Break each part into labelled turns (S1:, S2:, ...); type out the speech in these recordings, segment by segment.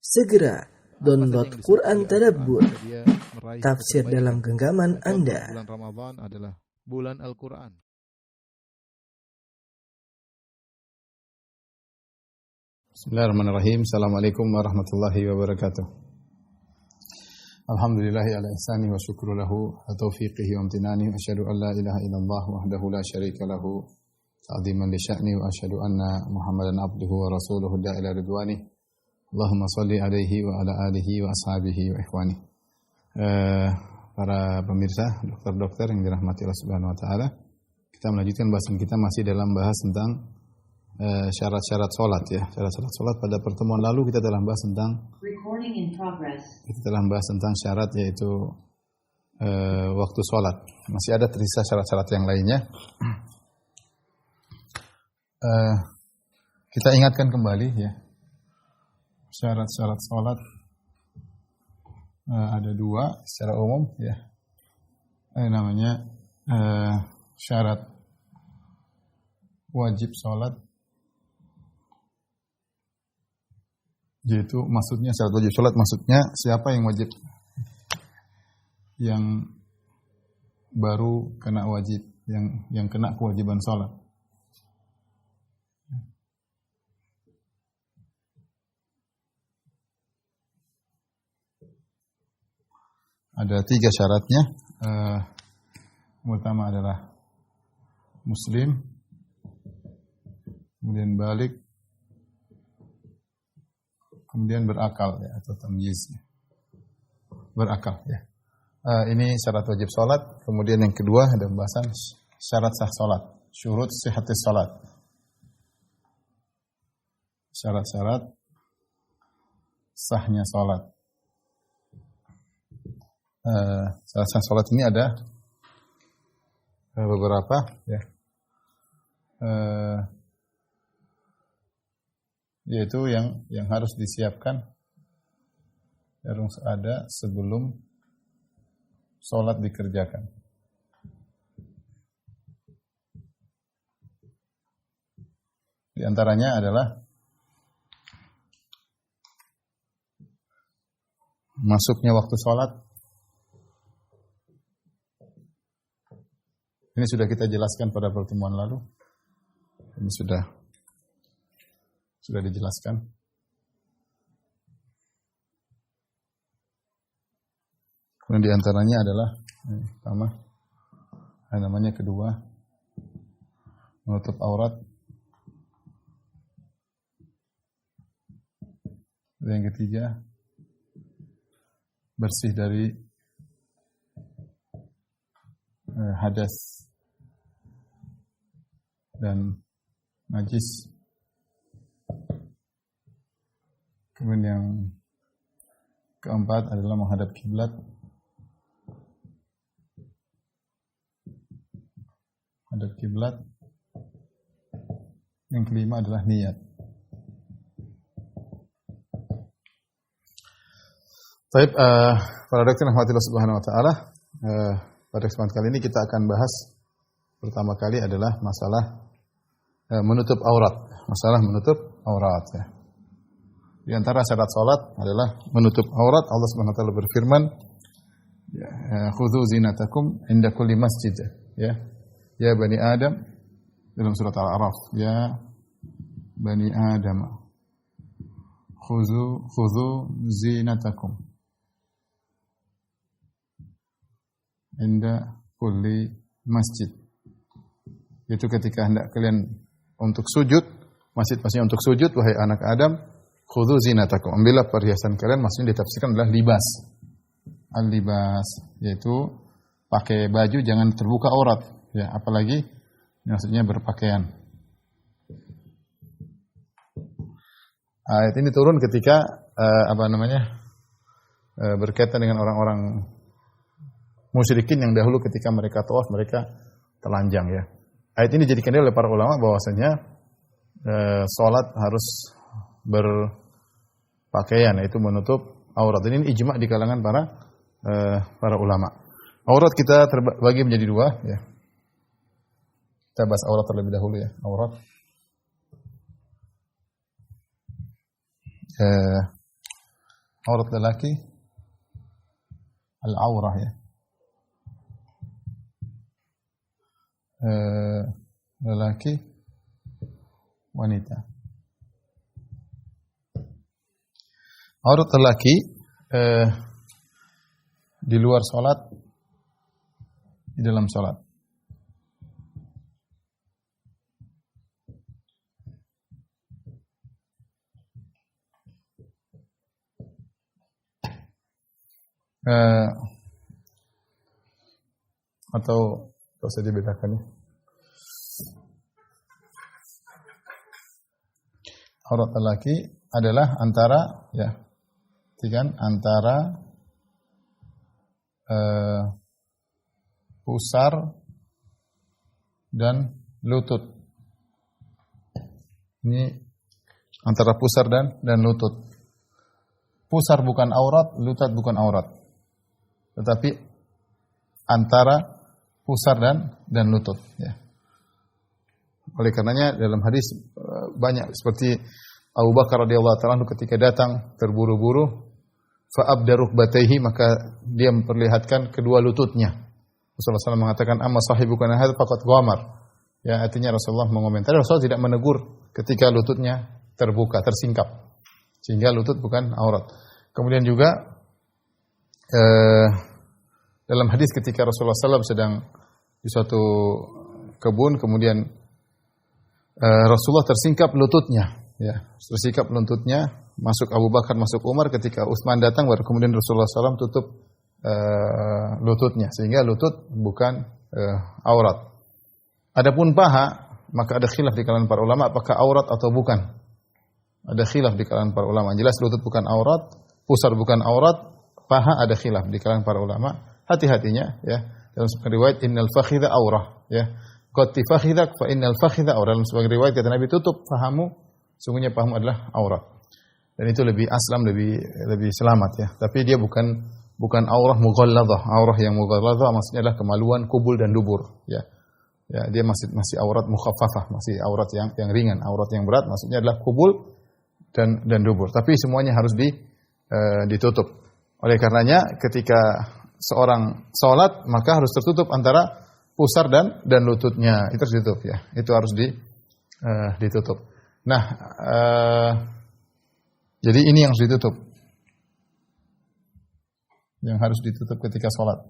S1: Segera download Quran Tadabbur, tafsir dalam genggaman Anda.
S2: Bulan Ramadan adalah bulan Al-Quran.
S3: Bismillahirrahmanirrahim. Assalamualaikum warahmatullahi wabarakatuh. Alhamdulillahi ala ihsani wa syukru lahu wa taufiqihi wa amtinani wa asyhadu an la ilaha illallah wahdahu la syarika lahu ta'ziman li sya'ni wa asyhadu anna Muhammadan abduhu wa rasuluhu da'ila ridwani. Allahumma salli alaihi wa ala alihi wa ashabihi wa ikhwani. Para pemirsa, dokter-dokter yang dirahmati Allah Subhanahu wa taala, kita melanjutkan bahasan kita masih dalam bahas tentang syarat-syarat salat ya. Syarat-syarat salat pada pertemuan lalu kita telah bahas tentang syarat yaitu waktu salat. Masih ada tersisa syarat-syarat yang lainnya. Kita ingatkan kembali ya. Syarat-syarat salat ada dua secara umum ya. Namanya syarat wajib salat, yaitu maksudnya syarat wajib salat maksudnya siapa yang wajib, yang baru kena wajib, yang kena kewajiban salat. Ada 3 syaratnya. Pertama adalah muslim, kemudian balik, kemudian berakal ya, atau tamyiz. Berakal ya. Ini syarat wajib salat. Kemudian yang kedua ada pembahasan syarat sah salat, syurut sihhatis salat. Syarat-syarat sahnya salat. Syarat sah salat ini ada beberapa ya. Yaitu yang harus disiapkan, harus ada sebelum salat dikerjakan. Di antaranya adalah masuknya waktu salat. Ini sudah kita jelaskan pada pertemuan lalu. Ini sudah dijelaskan. Kemudian di antaranya adalah pertama, namanya kedua, menutup aurat. Dan yang ketiga, bersih dari hadas dan najis. Kemudian yang keempat adalah menghadap kiblat. Menghadap kiblat. Yang kelima adalah niat. Baik, para dokter rahmatillah subhanahu wa ta'ala, pada kesempatan kali ini kita akan bahas pertama kali adalah masalah menutup aurat. Masalah menutup aurat ya. Di antara syarat salat adalah menutup aurat. Allah Subhanahu wa taala berfirman, "Khudzu zinatakum inda kulli masjid." Ya. Ya bani Adam, dalam surat Al-A'raf, ya bani Adam, khudzu zinatakum inda kulli masjid. Itu ketika hendak kalian untuk sujud, masjid-masjid untuk sujud, wahai anak Adam, khudzu zinatakum, ambillah perhiasan kalian. Maksudnya ditafsirkan adalah libas. Al-libas, yaitu pakai baju jangan terbuka aurat, ya, apalagi maksudnya berpakaian. Ayat ini turun ketika berkaitan dengan orang-orang musyrikin yang dahulu ketika mereka tawaf mereka telanjang ya. Ayat ini dijadikan oleh para ulama bahwasanya salat harus berpakaian, yaitu menutup aurat. Ini ijma' di kalangan para ulama. Aurat kita terbagi menjadi 2 ya. Kita bahas aurat terlebih dahulu ya. Aurat Aurat lelaki al-aurah ya. Lelaki, wanita. Aurat lelaki di luar salat, di dalam salat. Atau usah dibedakan ya. Aurat lelaki adalah antara ya, antara pusar dan lutut. Ini antara pusar dan lutut. Pusar bukan aurat, lutut bukan aurat. Tetapi antara pusar dan lutut ya. Oleh karenanya dalam hadis banyak seperti Abu Bakar radhiyallahu ta'ala ketika datang terburu-buru fa abdaruk bataihi, maka dia memperlihatkan kedua lututnya. Rasulullah SAW mengatakan amma sahibukana hadza faqad ghamar. Ya, artinya Rasulullah mengomentari, Rasulullah tidak menegur ketika lututnya terbuka, tersingkap. Sehingga lutut bukan aurat. Kemudian juga dalam hadis ketika Rasulullah SAW sedang di suatu kebun, kemudian Rasulullah tersingkap lututnya, ya, tersingkap lututnya, masuk Abu Bakar, masuk Umar, ketika Utsman datang, baru kemudian Rasulullah SAW tutup lututnya, sehingga lutut bukan aurat. Adapun paha, maka ada khilaf di kalangan para ulama, apakah aurat atau bukan. Ada khilaf di kalangan para ulama. Jelas lutut bukan aurat, pusar bukan aurat, paha ada khilaf di kalangan para ulama. Hati-hatinya, ya. Dalam sebuah riwayat, innal fakhidha aurah, ya. Qatti fakhidak fa innal fakhidha aurah. Dalam sebuah riwayat kata Nabi, tutup pahamu, sungguhnya pahamu adalah aurat. Dan itu lebih aslam, lebih selamat ya. Tapi dia bukan aurah mughalladhah. Aurah yang mughalladhah maksudnya adalah kemaluan, kubul dan dubur, ya. Ya, dia masih aurat mukhaffafah, masih aurat yang ringan. Aurat yang berat maksudnya adalah kubul dan dubur. Tapi semuanya harus ditutup. Oleh karenanya ketika seorang salat maka harus tertutup antara pusar dan lututnya. Itu harus ditutup ya. Itu harus ditutup. Nah, jadi ini yang harus ditutup. Yang harus ditutup ketika salat.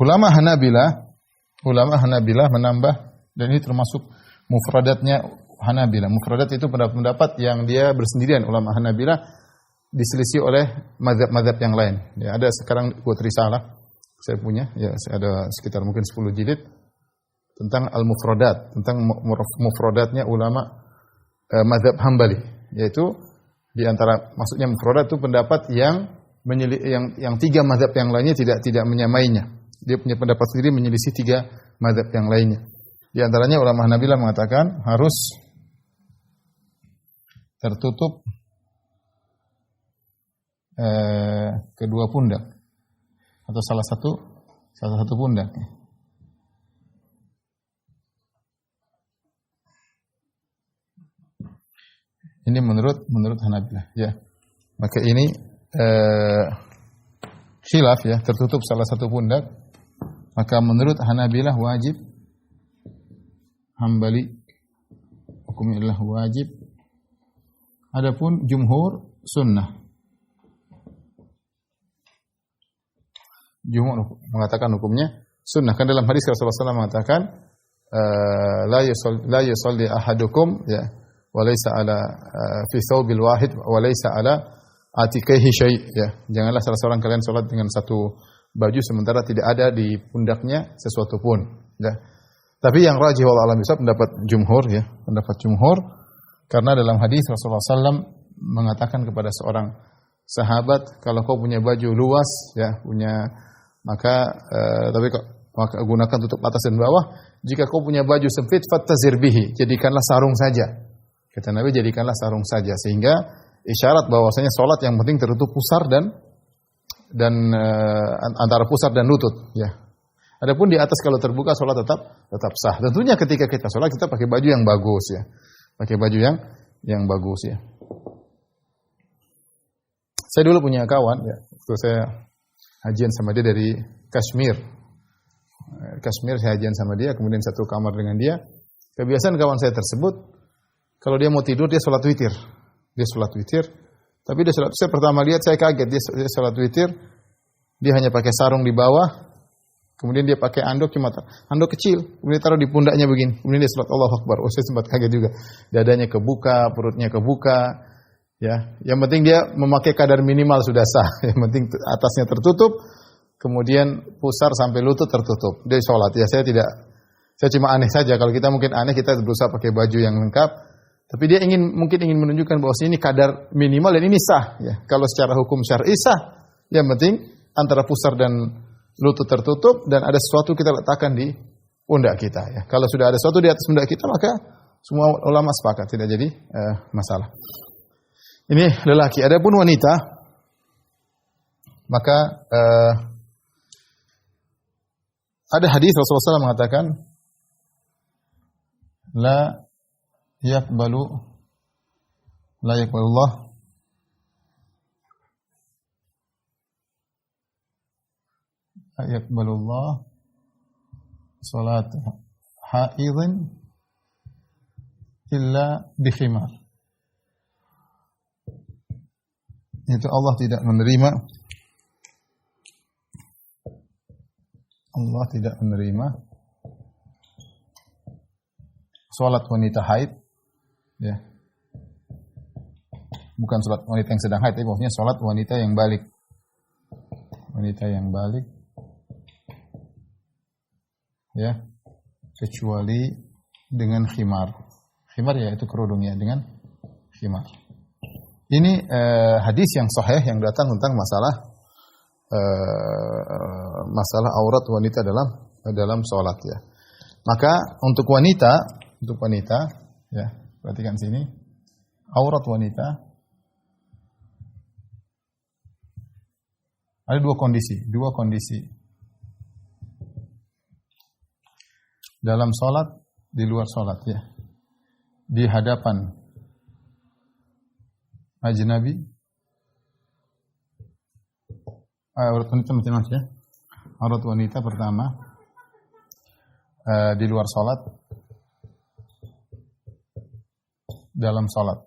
S3: Ulama Hanabilah menambah, dan ini termasuk mufradatnya Hanabilah. Mufradat itu pendapat yang dia bersendirian. Ulama Hanabilah diselisih oleh mazhab-mazhab yang lain. Ya, ada sekarang buat risalah saya punya, ya ada sekitar mungkin 10 jilid tentang al-mufradat, tentang mufradatnya ulama mazhab Hambali, yaitu di antara maksudnya mufradat itu pendapat yang tiga mazhab yang lainnya tidak menyamainya. Dia punya pendapat sendiri menyelisih tiga mazhab yang lainnya. Di antaranya ulama Hanabilah mengatakan harus tertutup kedua pundak atau salah satu pundak. Ini menurut Hanabilah, ya. Maka ini khilaf ya, tertutup salah satu pundak. Maka menurut Hanabilah wajib, Hambali hukumnya adalah wajib. Adapun jumhur sunnah. Jumhur mengatakan hukumnya sunnah. Kan dalam hadis Rasulullah SAW mengatakan la yusalli ahadukum ya wa laysa ala fi thawbil wahid wa laysa ala atikaihi syai' ya. Janganlah salah seorang kalian salat dengan satu baju sementara tidak ada di pundaknya sesuatu pun, ya. Tapi yang rajih wallahu a'lam bishawab pendapat jumhur karena dalam hadis Rasulullah SAW mengatakan kepada seorang sahabat, kalau kau punya baju luas ya, maka gunakan tutup atas dan bawah. Jika kau punya baju sempit fattazir bihi, jadikanlah sarung saja. Kata Nabi, jadikanlah sarung saja, sehingga isyarat bahwasanya salat yang penting tertutup pusar dan antara pusar dan lutut ya. Adapun di atas kalau terbuka sholat tetap sah. Tentunya ketika kita sholat kita pakai baju yang bagus ya. Pakai baju yang bagus ya. Saya dulu punya kawan ya, waktu saya hajian sama dia dari Kashmir. Kashmir saya hajian sama dia, kemudian satu kamar dengan dia. Kebiasaan kawan saya tersebut, kalau dia mau tidur dia sholat witir. Dia sholat witir. Tapi dia sholat, saya pertama lihat saya kaget, dia sholat witir. Dia hanya pakai sarung di bawah. Kemudian dia pakai anduk, cuma anduk kecil. Kemudian taruh di pundaknya begini. Kemudian dia sholat Allahu Akbar. Oh, saya sempat kaget juga. Dadanya kebuka, perutnya kebuka. Ya, yang penting dia memakai kadar minimal sudah sah. Yang penting atasnya tertutup, kemudian pusar sampai lutut tertutup. Dia sholat. Ya, saya cuma aneh saja. Kalau kita mungkin aneh, kita berusaha pakai baju yang lengkap. Tapi dia mungkin ingin menunjukkan bahwa ini kadar minimal dan ini sah. Ya, kalau secara hukum syar'i sah. Yang penting antara pusar dan lutut tertutup dan ada sesuatu kita letakkan di pundak kita. Ya, kalau sudah ada sesuatu di atas pundak kita, maka semua ulama sepakat tidak jadi masalah. Ini lelaki. Adapun wanita, maka ada hadis Rasulullah SAW mengatakan, la yaqbalullah salat haidin illa bikhimar. Itu Allah tidak menerima salat wanita haid, ya. Bukan salat wanita yang sedang haid, tapi maksudnya salat wanita yang balik. Wanita yang balik, ya, kecuali dengan khimar. Khimar ya itu kerudungnya, dengan khimar. Ini hadis yang sahih yang datang tentang masalah aurat wanita dalam salat ya. Maka untuk wanita ya, perhatikan sini, aurat wanita ada dua kondisi dalam salat, di luar salat ya. Di hadapan ajnabi, aurat wanita macam-macam ya. Aurat wanita pertama di luar salat, dalam salat.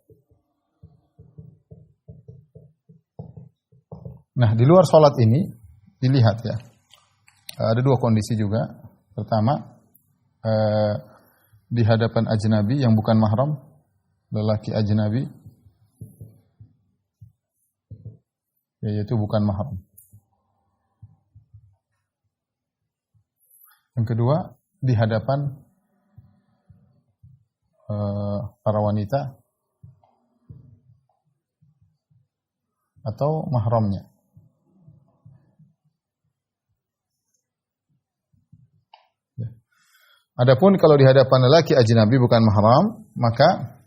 S3: Nah, di luar salat ini dilihat ya. Ada dua kondisi juga. Pertama, di hadapan ajnabi yang bukan mahram, lelaki ajnabi, yaitu bukan mahram. Yang kedua, di hadapan para wanita atau mahramnya. Adapun kalau di hadapan lelaki ajnabi bukan mahram, maka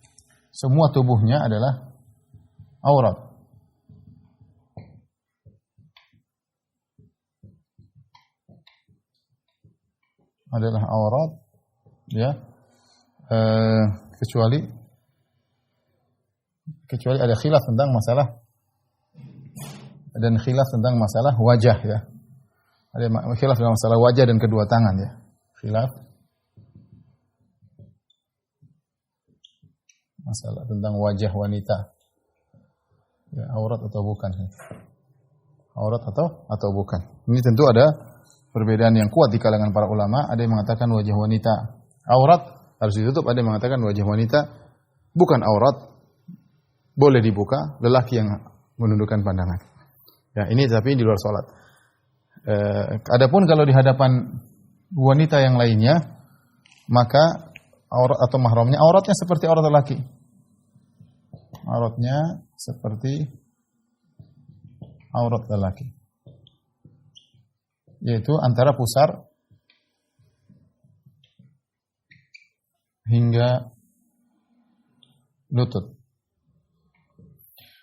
S3: semua tubuhnya adalah aurat. Adalah aurat, ya, kecuali ada khilaf tentang masalah wajah ya. Ada khilaf tentang masalah wajah dan kedua tangan ya. Khilaf masalah tentang wajah wanita, ya, aurat atau bukan? Aurat atau bukan? Ini tentu ada perbedaan yang kuat di kalangan para ulama. Ada yang mengatakan wajah wanita aurat harus ditutup, ada yang mengatakan wajah wanita bukan aurat, boleh dibuka, lelaki yang menundukkan pandangan. Ya, ini tapi di luar salat. Adapun kalau di hadapan wanita yang lainnya, maka aurat atau mahramnya, auratnya seperti aurat lelaki. Auratnya seperti aurat lelaki, yaitu antara pusar hingga lutut.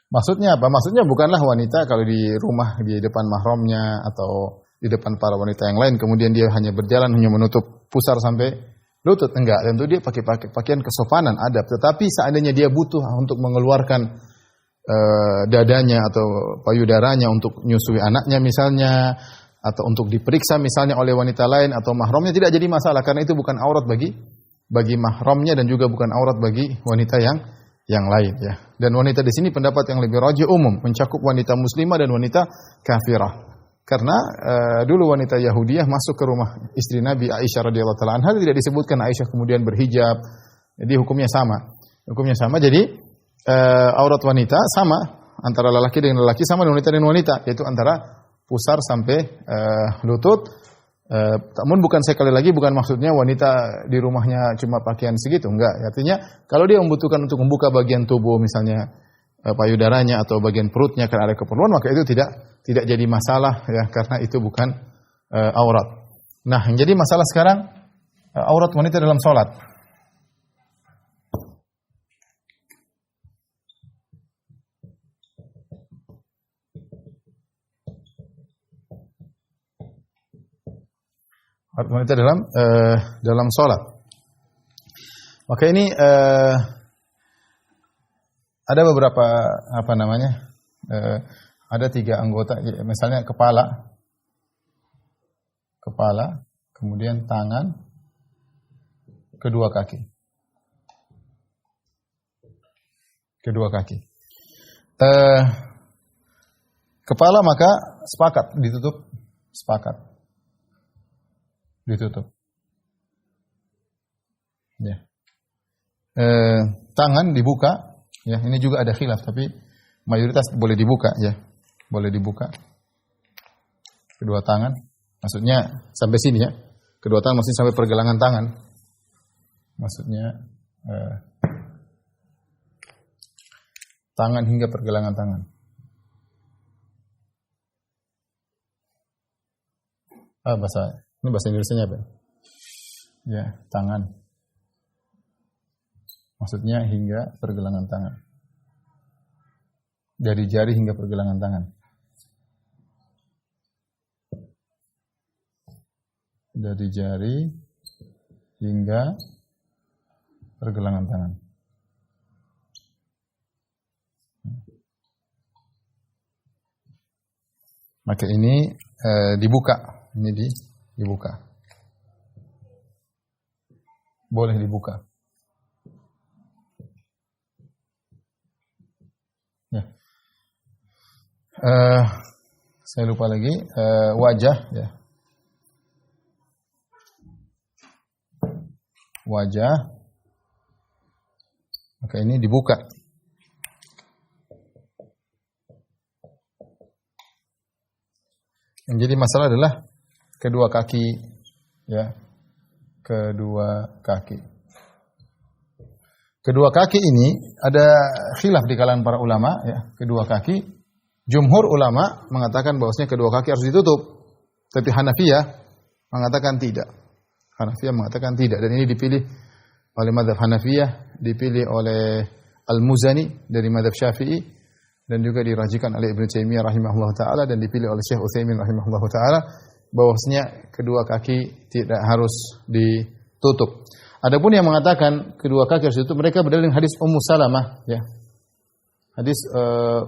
S3: Maksudnya apa? Maksudnya bukanlah wanita kalau di rumah di depan mahramnya atau di depan para wanita yang lain, kemudian dia hanya berjalan hanya menutup pusar sampai lutut, enggak. Tentu dia pakai pakaian kesopanan, adab. Tetapi seandainya dia butuh untuk mengeluarkan dadanya atau payudaranya untuk nyusui anaknya misalnya, atau untuk diperiksa misalnya oleh wanita lain atau mahramnya, tidak jadi masalah karena itu bukan aurat bagi mahramnya dan juga bukan aurat bagi wanita yang lain ya. Dan wanita di sini pendapat yang lebih rajih umum, mencakup wanita muslimah dan wanita kafirah. Karena dulu wanita Yahudiyah masuk ke rumah istri Nabi Aisyah radhiyallahu taala anha, tidak disebutkan Aisyah kemudian berhijab. Jadi hukumnya sama. Hukumnya sama. Jadi aurat wanita sama antara lelaki dengan lelaki, sama dengan wanita dengan wanita, yaitu antara pusar sampai lutut. Namun bukan sekali lagi bukan maksudnya wanita di rumahnya cuma pakaian segitu, enggak. Artinya kalau dia membutuhkan untuk membuka bagian tubuh misalnya payudaranya atau bagian perutnya karena ada keperluan, maka itu tidak jadi masalah ya, karena itu bukan aurat. Nah, yang jadi masalah sekarang aurat wanita dalam salat. Wanita dalam salat. Maka ini ada beberapa ada 3 anggota, misalnya kepala, kemudian tangan, kedua kaki. Kepala maka ditutup. Ya. Tangan dibuka, ya. Ini juga ada khilaf, tapi mayoritas boleh dibuka, ya. Boleh dibuka. Kedua tangan, maksudnya sampai sini ya. Kedua tangan maksudnya sampai pergelangan tangan. Maksudnya tangan hingga pergelangan tangan. Ini bahasa Indonesianya apa? Ya, tangan. Maksudnya hingga pergelangan tangan. Dari jari hingga pergelangan tangan. Dari jari hingga pergelangan tangan. Maka ini dibuka. Ini dibuka. Boleh dibuka. Ya. Saya lupa lagi wajah ya. Wajah. Maka ini dibuka. Yang jadi masalah adalah kedua kaki ya. Kedua kaki ini ada khilaf di kalangan para ulama ya. Kedua kaki, jumhur ulama mengatakan bahwasanya kedua kaki harus ditutup. Tapi Hanafiyah mengatakan tidak. Dan ini dipilih oleh mazhab Hanafiyah, dipilih oleh Al-Muzani dari mazhab Syafi'i, dan juga dirajikan oleh Ibnu Taimiyah rahimahullah taala, dan dipilih oleh Syekh Utsaimin rahimahullah taala, bahwasanya kedua kaki tidak harus ditutup. Adapun yang mengatakan kedua kaki harus ditutup, mereka berdalil hadis Ummu Salamah ya. Hadis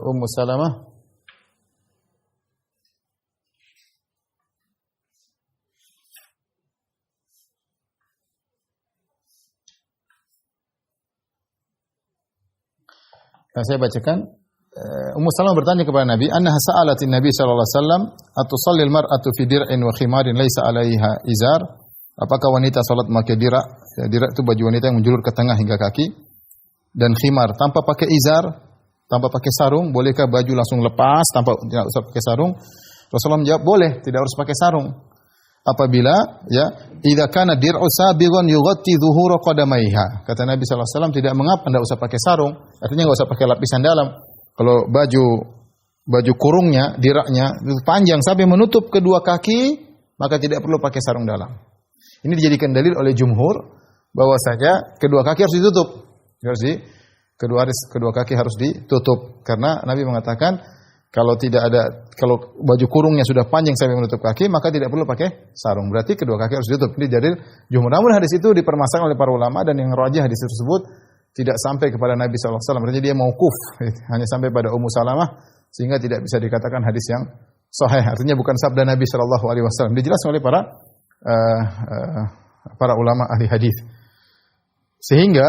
S3: Ummu Salamah saya bacakan. Ummu Salamah bertanya kepada Nabi, annaha sa'alatin Nabi sallallahu alaihi wasallam, atusalli al-mar'atu fi dir'in wa khimarin laisa 'alaiha izar? Apakah wanita salat memakai dira'? Ya, dira' itu baju wanita yang menjulur ke tengah hingga kaki, dan khimar tanpa pakai izar, tanpa pakai sarung. Bolehkah baju langsung lepas tanpa tidak usah pakai sarung? Rasulullah menjawab, boleh, tidak harus pakai sarung. Apabila ya, idza kana dir'u sabighan yughatti dhuhura qadamaiha. Kata Nabi sallallahu alaihi wasallam, tidak mengapa tidak usah pakai sarung, artinya enggak usah pakai lapisan dalam. Kalau baju kurungnya, diraknya itu panjang sampai menutup kedua kaki, maka tidak perlu pakai sarung dalam. Ini dijadikan dalil oleh jumhur bahwasanya kedua kaki harus ditutup. Kedua kaki harus ditutup karena Nabi mengatakan Kalau baju kurungnya sudah panjang sampai menutup kaki, maka tidak perlu pakai sarung. Berarti kedua kaki harus ditutup. Ini dalil jumhur. Namun hadis itu dipermasalahkan oleh para ulama, dan yang rajih hadis tersebut tidak sampai kepada Nabi SAW. Berarti dia mauquf, hanya sampai pada Ummu Salamah, sehingga tidak bisa dikatakan hadis yang sahih. Artinya bukan sabda Nabi SAW. Dijelaskan oleh para ulama ahli hadis. Sehingga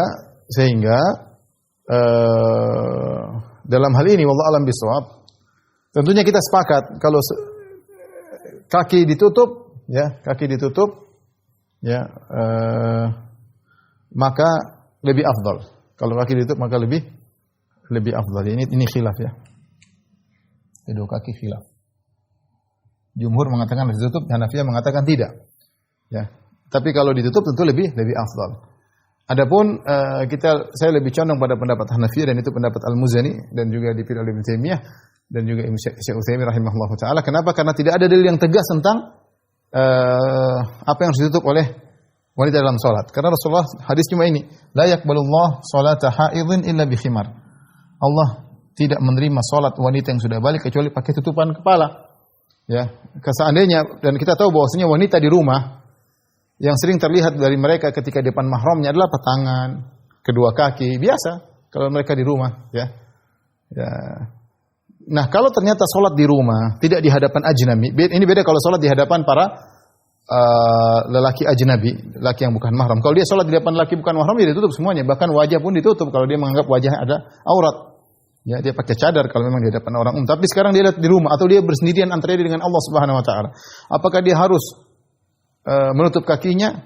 S3: dalam hal ini wallahu alam bisawab, tentunya kita sepakat kalau kaki ditutup, maka lebih afdal. Kalau kaki ditutup maka lebih afdal. Ini khilaf ya. Kedua kaki khilaf. Jumhur mengatakan harus ditutup, Hanafiyah mengatakan tidak. Ya. Tapi kalau ditutup tentu lebih afdal. Adapun saya lebih condong pada pendapat Hanafiyah, dan itu pendapat Al-Muzani dan juga dipilih oleh Ibnu Taimiyah dan juga Ibnu Syekh Utsaimin rahimahullahu taala. Kenapa? Karena tidak ada dalil yang tegas tentang apa yang harus ditutup oleh wanita dalam salat. Karena Rasulullah hadis cuma ini, la yaqbalullah salata haidhin illa bi khimar. Allah tidak menerima salat wanita yang sudah balik kecuali pakai tutupan kepala. Ya, seandainya, dan kita tahu bahwasanya wanita di rumah yang sering terlihat dari mereka ketika di depan mahramnya adalah tangan, kedua kaki, biasa kalau mereka di rumah, ya. Nah, kalau ternyata sholat di rumah tidak di hadapan ajnabi, ini beda kalau sholat di hadapan para lelaki ajnabi, lelaki yang bukan mahram. Kalau dia sholat di depan lelaki bukan mahram, dia ditutup semuanya, bahkan wajah pun ditutup kalau dia menganggap wajah ada aurat. Ya, dia pakai cadar kalau memang di hadapan orang umum. Tapi sekarang dia lihat di rumah atau dia bersendirian antara dia dengan Allah Subhanahu wa taala. Apakah dia harus menutup kakinya?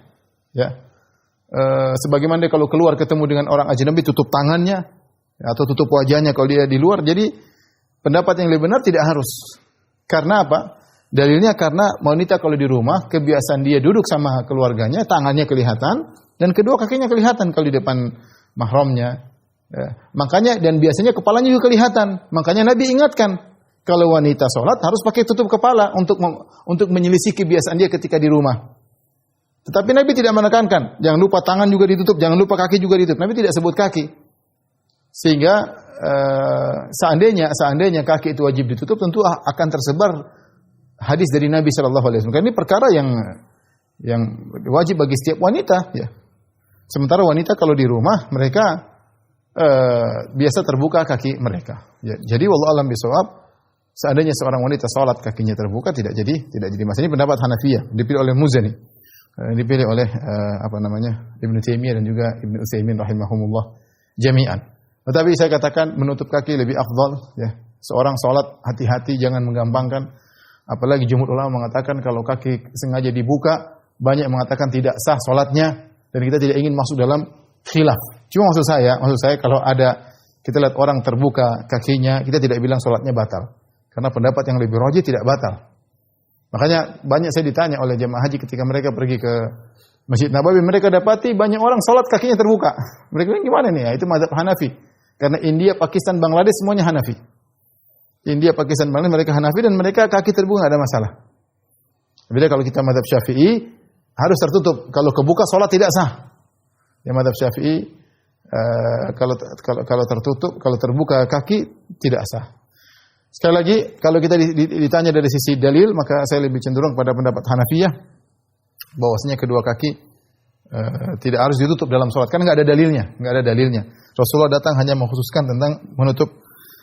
S3: Ya. Sebagaimana dia kalau keluar ketemu dengan orang ajnabi tutup tangannya atau tutup wajahnya kalau dia di luar. Jadi pendapat yang lebih benar tidak harus. Karena apa? Dalilnya karena wanita kalau di rumah kebiasaan dia duduk sama keluarganya, tangannya kelihatan dan kedua kakinya kelihatan kalau di depan mahramnya. Ya. Makanya dan biasanya kepalanya juga kelihatan. Makanya Nabi ingatkan kalau wanita sholat harus pakai tutup kepala untuk menyelisih kebiasaan dia ketika di rumah. Tetapi Nabi tidak menekankan, jangan lupa tangan juga ditutup, jangan lupa kaki juga ditutup. Nabi tidak sebut kaki. Sehingga seandainya kaki itu wajib ditutup, tentu akan tersebar hadis dari Nabi Shallallahu Alaihi Wasallam. Karena ini perkara yang wajib bagi setiap wanita. Ya. Sementara wanita kalau di rumah mereka biasa terbuka kaki mereka. Ya, jadi wallahu alam bisawab, seandainya seorang wanita salat kakinya terbuka tidak jadi masalah. Ini pendapat Hanafiyah, dipilih oleh Muzani, dipilih oleh Ibnu Taimiyah dan juga Ibnu Utsaimin rahimahumullah jami'an. Tetapi saya katakan menutup kaki lebih afdal ya. Seorang salat hati-hati, jangan menggampangkan. Apalagi jumhur ulama mengatakan kalau kaki sengaja dibuka, banyak mengatakan tidak sah salatnya, dan kita tidak ingin masuk dalam khilaf. Cuma maksud saya kalau ada kita lihat orang terbuka kakinya, kita tidak bilang sholatnya batal. Karena pendapat yang lebih rajih tidak batal. Makanya banyak saya ditanya oleh jemaah haji ketika mereka pergi ke Masjid Nabawi, mereka dapati banyak orang sholat kakinya terbuka. Mereka bilang gimana nih? Ya, itu mazhab Hanafi. Karena India, Pakistan, Bangladesh semuanya Hanafi. India, Pakistan, Bangladesh mereka Hanafi dan mereka kaki terbuka tidak ada masalah. Beda kalau kita mazhab Syafi'i harus tertutup. Kalau kebuka sholat tidak sah. Ya, mazhab Syafi'i kalau tertutup, kalau terbuka kaki tidak sah. Sekali lagi, kalau kita ditanya dari sisi dalil, maka saya lebih cenderung pada pendapat Hanafiyah bahwasanya kedua kaki tidak harus ditutup dalam sholat. Kan nggak ada dalilnya. Rasulullah datang hanya mengkhususkan tentang menutup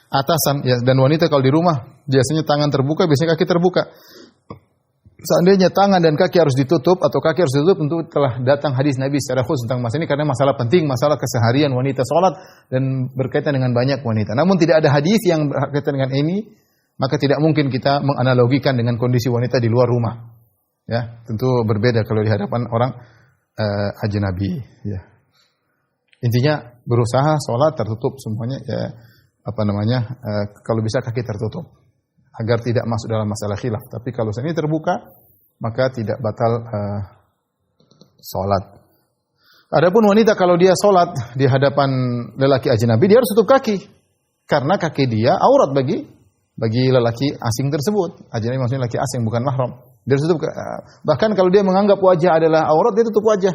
S3: atasan, ya, dan wanita kalau di rumah biasanya tangan terbuka, biasanya kaki terbuka. Seandainya tangan dan kaki harus ditutup atau kaki harus ditutup, tentu telah datang hadis Nabi secara khusus tentang masalah ini karena masalah penting, masalah keseharian wanita sholat dan berkaitan dengan banyak wanita. Namun tidak ada hadis yang berkaitan dengan ini, maka tidak mungkin kita menganalogikan dengan kondisi wanita di luar rumah. Ya, tentu berbeda kalau di hadapan orang ajnabi. Ya. Intinya berusaha sholat tertutup semuanya, ya, kalau bisa kaki tertutup, agar tidak masuk dalam masalah khilaf. Tapi kalau ini terbuka, maka tidak batal sholat. Adapun wanita kalau dia sholat di hadapan lelaki ajnabi, dia harus tutup kaki. Karena kaki dia aurat bagi lelaki asing tersebut. Ajnabi maksudnya lelaki asing, bukan mahram. Dia harus tutup. Bahkan kalau dia menganggap wajah adalah aurat, dia tutup wajah.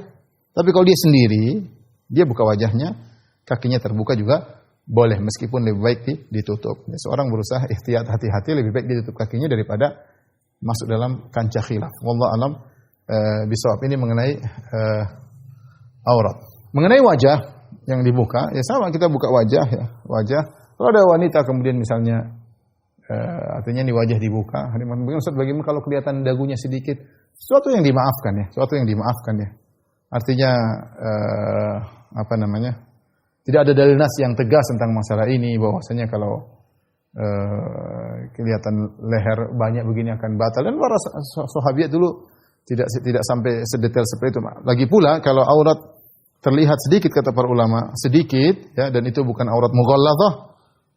S3: Tapi kalau dia sendiri, dia buka wajahnya, kakinya terbuka juga boleh meskipun lebih baik ditutup. Seorang berusaha ihtiyat hati-hati, lebih baik ditutup kakinya daripada masuk dalam kancah khilaf. Wallahu alam bisawab. Ini mengenai aurat. Mengenai wajah yang dibuka, ya sama kita buka wajah ya. Wajah. Kalau ada wanita kemudian misalnya artinya di wajah dibuka, Ustaz bagaimana kalau kelihatan dagunya sedikit? Sesuatu yang dimaafkan ya, Artinya tidak ada dalil nas yang tegas tentang masalah ini bahwasanya kalau kelihatan leher banyak begini akan batal, dan para sahabat dulu tidak sampai sedetail seperti itu. Lagi pula kalau aurat terlihat sedikit kata para ulama, sedikit ya, dan itu bukan aurat mughalladzah,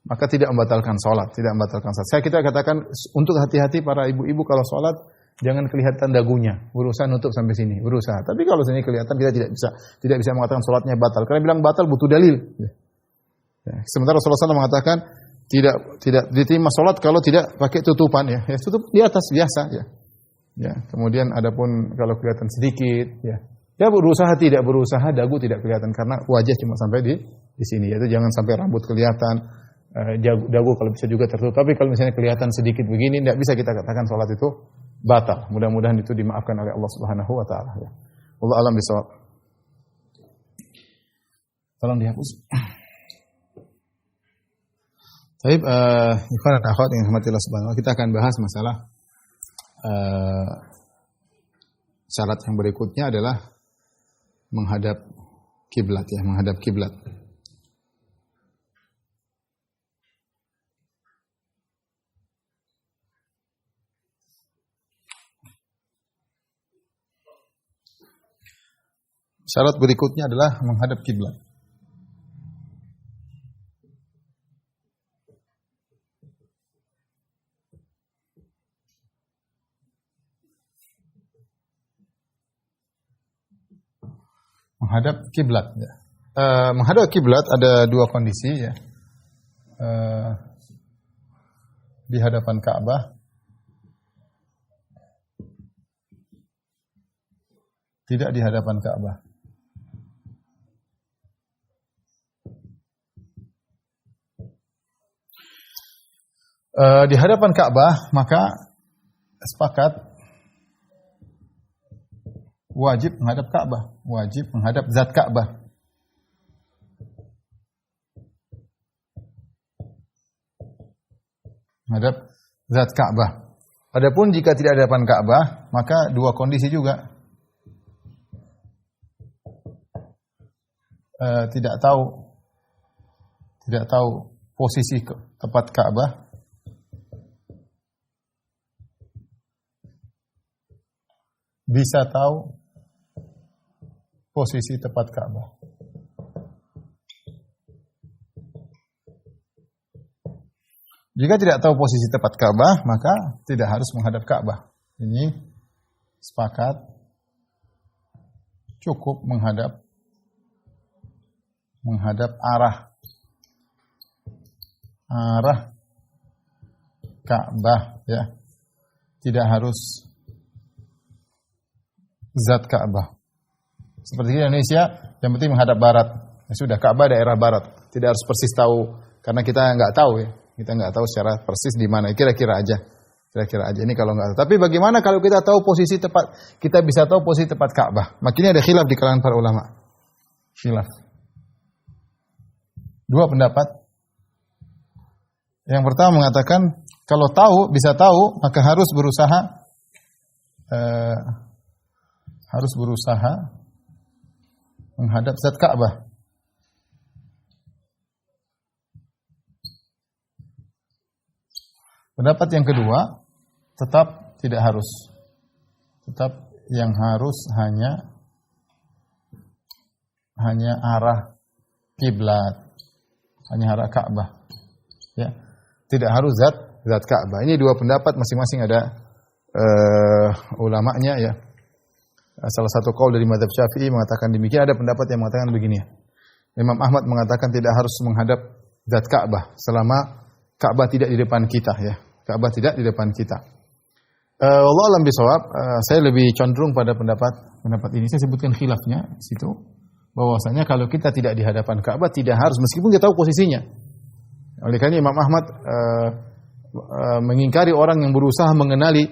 S3: maka tidak membatalkan salat, Kita katakan untuk hati-hati para ibu-ibu kalau salat jangan kelihatan dagunya, berusaha nutup sampai sini, berusaha. Tapi kalau sini kelihatan kita tidak bisa mengatakan salatnya batal. Karena bilang batal butuh dalil. Ya. Sementara Rasulullah SAW mengatakan tidak diterima salat kalau tidak pakai tutupan ya. Ya tutup di atas biasa ya. Ya, kemudian adapun kalau kelihatan sedikit ya. Ya berusaha tidak berusaha dagu tidak kelihatan karena wajah cuma sampai di sini. Yaitu jangan sampai rambut kelihatan. Dagu kalau bisa juga tertutup. Tapi kalau misalnya kelihatan sedikit begini, tidak bisa kita katakan salat itu batal. Mudah-mudahan itu dimaafkan oleh Allah Subhanahu wa taala ya. Wallahu a'lam bishawab. Tolong dihapus. Baik, ikhwan dan akhwat yang dirahmati Allah Subhanahu wa taala, kita akan bahas masalah syarat yang berikutnya adalah menghadap kiblat ya, menghadap kiblat. Syarat berikutnya adalah menghadap kiblat. Menghadap kiblat ya. Menghadap kiblat ada dua kondisi ya. Di hadapan Ka'bah, tidak di hadapan Ka'bah. Di hadapan Ka'bah maka sepakat wajib menghadap Ka'bah, wajib menghadap zat Ka'bah. Menghadap zat Ka'bah. Adapun jika tidak di hadapan Ka'bah, maka dua kondisi juga. Tidak tahu posisi tepat Ka'bah. Bisa tahu posisi tepat Ka'bah. Jika tidak tahu posisi tepat Ka'bah, maka tidak harus menghadap Ka'bah. Ini sepakat cukup menghadap arah Ka'bah ya. Tidak harus zat Ka'bah. Seperti di Indonesia, yang penting menghadap barat. Ya sudah, Ka'bah daerah barat. Tidak harus persis tahu, karena kita nggak tahu ya. Kita nggak tahu secara persis di mana. Kira-kira aja. Ini kalau nggak tahu. Tapi bagaimana kalau kita tahu posisi tepat? Kita bisa tahu posisi tepat Ka'bah. Makanya ada khilaf di kalangan para ulama. Khilaf. Dua pendapat. Yang pertama mengatakan kalau tahu, bisa tahu, maka harus berusaha menghadap zat Ka'bah. Pendapat yang kedua, tetap tidak harus. Tetap yang harus hanya arah kiblat, hanya arah Ka'bah. Ya. Tidak harus zat Ka'bah. Ini dua pendapat, masing-masing ada ulamanya ya. Salah satu qaul dari mazhab Syafi'i mengatakan demikian, ada pendapat yang mengatakan begini. Imam Ahmad mengatakan tidak harus menghadap zat Ka'bah selama Ka'bah tidak di depan kita ya. Ka'bah tidak di depan kita. Wallahu a'lam bishawab, saya lebih condong pada pendapat ini. Saya sebutkan khilafnya di situ. bahwasanya kalau kita tidak di hadapan Ka'bah tidak harus meskipun kita tahu posisinya. Oleh karena Imam Ahmad mengingkari orang yang berusaha mengenali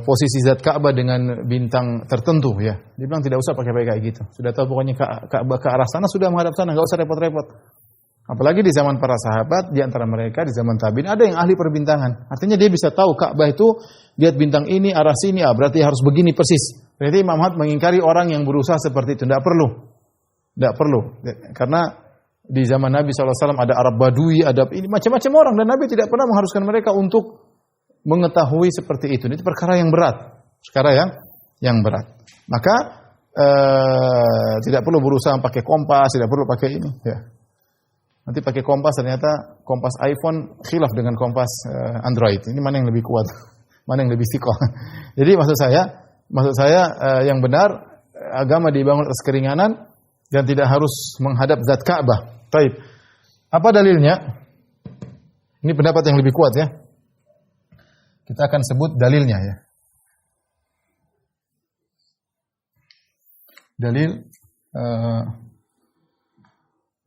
S3: posisi zat Ka'bah dengan bintang tertentu ya. Dia bilang tidak usah pakai kayak gitu. Sudah tahu pokoknya Ka'bah ke arah sana sudah menghadap sana, enggak usah repot-repot. Apalagi di zaman para sahabat, di antara mereka di zaman tabi'in ada yang ahli perbintangan. Artinya dia bisa tahu Ka'bah itu lihat bintang ini arah sini, berarti harus begini persis. Berarti Imam Ahmad mengingkari orang yang berusaha seperti itu. Tidak perlu. Tidak perlu. Karena di zaman Nabi SAW ada Arab Badui, ada ini macam-macam orang dan Nabi tidak pernah mengharuskan mereka untuk mengetahui seperti itu. Ini perkara yang berat. Perkara yang berat. Maka tidak perlu berusaha pakai kompas, tidak perlu pakai ini. Ya. Nanti pakai kompas ternyata kompas iPhone khilaf dengan kompas Android. Ini mana yang lebih kuat? Mana yang lebih istiqomah? Jadi maksud saya yang benar agama dibangun atas keringanan dan tidak harus menghadap zat Ka'bah. Baik. Apa dalilnya? Ini pendapat yang lebih kuat ya. Kita akan sebut dalilnya ya. Dalil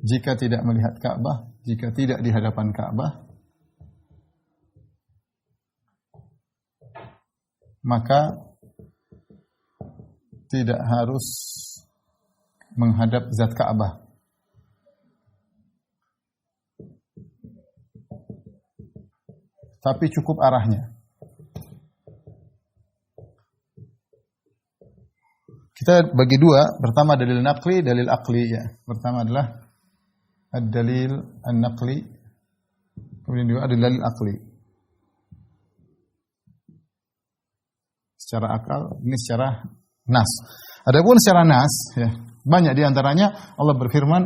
S3: jika tidak melihat Ka'bah, jika tidak di hadapan Ka'bah, maka tidak harus menghadap zat Ka'bah. Tapi cukup arahnya. Kita bagi dua, pertama dalil naqli, dalil aqli ya. Pertama adalah ad-dalil an-naqli, kemudian juga ada dalil aqli. Secara akal, ini secara nas. Adapun secara nas, ya, banyak di antaranya Allah berfirman,